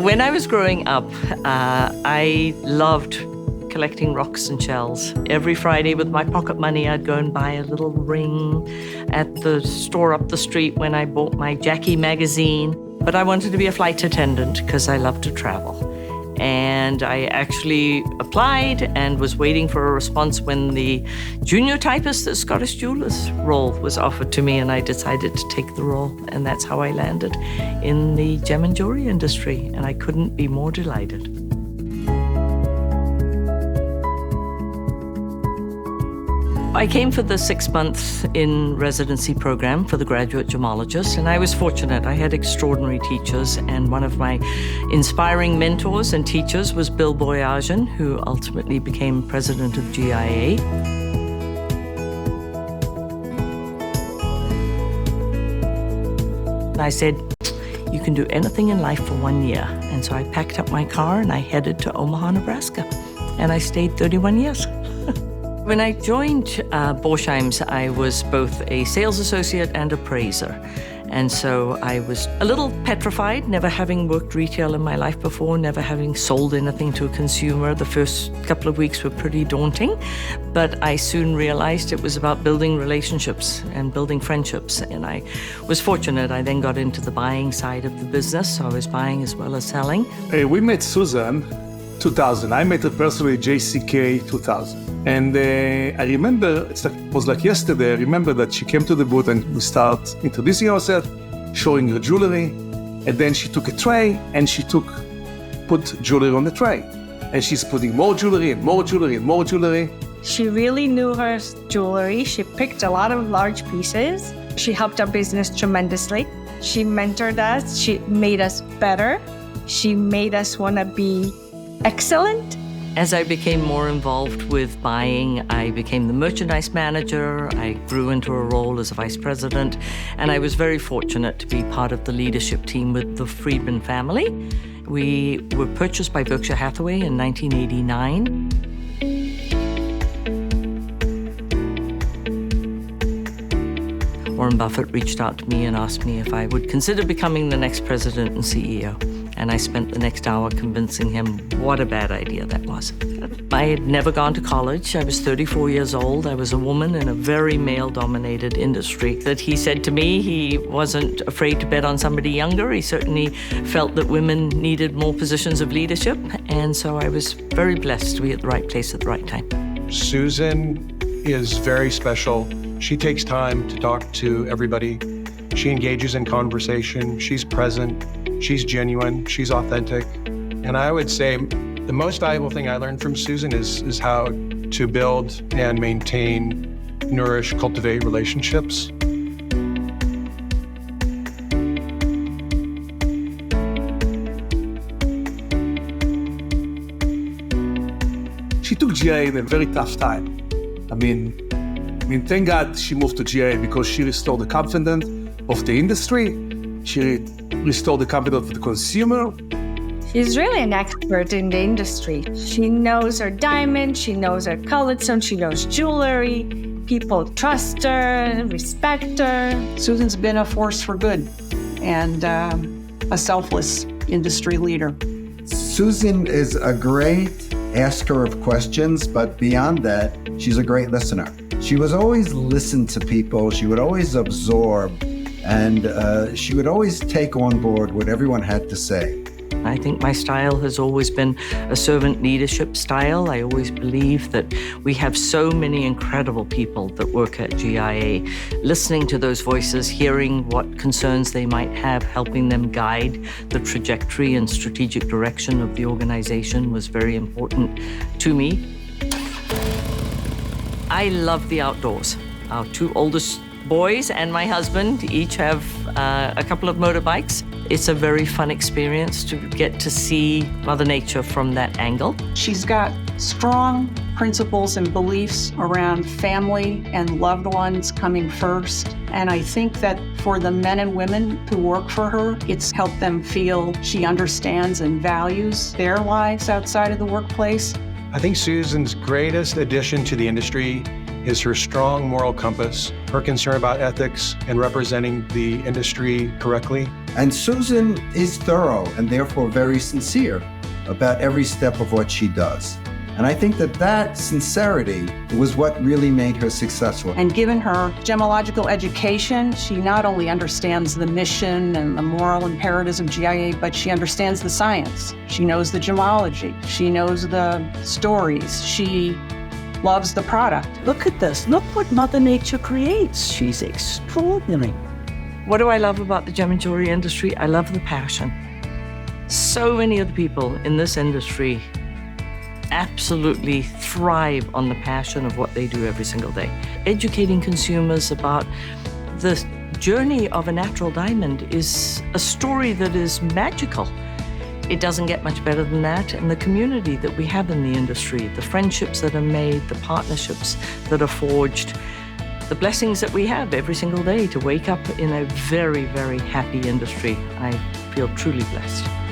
When I was growing up, I loved collecting rocks and shells. Every Friday with my pocket money, I'd go and buy a little ring at the store up the street when I bought my Jacques magazine. But I wanted to be a flight attendant because I love to travel. And I actually applied and was waiting for a response when the junior typist at Scottish Jewellers role was offered to me, and I decided to take the role. And that's how I landed in the gem and jewelry industry, and I couldn't be more delighted. I came for the 6 months in residency program for the graduate gemologist, and I was fortunate. I had extraordinary teachers, and one of my inspiring mentors and teachers was Bill Boyajian, who ultimately became president of GIA. I said, you can do anything in life for 1 year. And so I packed up my car and I headed to Omaha, Nebraska, and I stayed 31 years. When I joined Borsheim's, I was both a sales associate and appraiser. And so I was a little petrified, never having worked retail in my life before, never having sold anything to a consumer. The first couple of weeks were pretty daunting, but I soon realized it was about building relationships and building friendships. And I was fortunate. I then got into the buying side of the business, so I was buying as well as selling. We met Susan 2000. I met her personally JCK 2000. And I remember, it was like yesterday, I remember that she came to the booth and we start introducing ourselves, showing her jewelry, and then she took a tray and she put jewelry on the tray. And she's putting more jewelry and more jewelry and more jewelry. She really knew her jewelry. She picked a lot of large pieces. She helped our business tremendously. She mentored us. She made us better. She made us want to be excellent. As I became more involved with buying, I became the merchandise manager. I grew into a role as a vice president, and I was very fortunate to be part of the leadership team with the Friedman family. We were purchased by Berkshire Hathaway in 1989. Warren Buffett reached out to me and asked me if I would consider becoming the next president and CEO. And I spent the next hour convincing him what a bad idea that was. I had never gone to college. I was 34 years old. I was a woman in a very male-dominated industry. That he said to me he wasn't afraid to bet on somebody younger. He certainly felt that women needed more positions of leadership. And so I was very blessed to be at the right place at the right time. Susan is very special. She takes time to talk to everybody. She engages in conversation. She's present. She's genuine, she's authentic. And I would say the most valuable thing I learned from Susan is how to build and maintain, nourish, cultivate relationships. She took GIA in a very tough time. I mean, thank God she moved to GIA because she restored the confidence of the industry. She restored the confidence of the consumer. She's really an expert in the industry. She knows her diamond, she knows her colored stone, she knows jewelry. People trust her, respect her. Susan's been a force for good and a selfless industry leader. Susan is a great asker of questions, but beyond that, she's a great listener. She was always listen to people, she would always absorb, and she would always take on board what everyone had to say. I think my style has always been a servant leadership style. I always believe that we have so many incredible people that work at GIA. Listening to those voices, hearing what concerns they might have, helping them guide the trajectory and strategic direction of the organization was very important to me. I love the outdoors. Our two oldest boys and my husband each have a couple of motorbikes. It's a very fun experience to get to see Mother Nature from that angle. She's got strong principles and beliefs around family and loved ones coming first. And I think that for the men and women who work for her, it's helped them feel she understands and values their lives outside of the workplace. I think Susan's greatest addition to the industry is her strong moral compass, her concern about ethics and representing the industry correctly. And Susan is thorough and therefore very sincere about every step of what she does. And I think that sincerity was what really made her successful. And given her gemological education, she not only understands the mission and the moral imperatives of GIA, but she understands the science. She knows the gemology. She knows the stories. She loves the product. Look at this. Look what Mother Nature creates. She's extraordinary. What do I love about the gem and jewelry industry? I love the passion. So many of the people in this industry absolutely thrive on the passion of what they do every single day. Educating consumers about the journey of a natural diamond is a story that is magical. It doesn't get much better than that. And the community that we have in the industry, the friendships that are made, the partnerships that are forged, the blessings that we have every single day to wake up in a very, very happy industry. I feel truly blessed.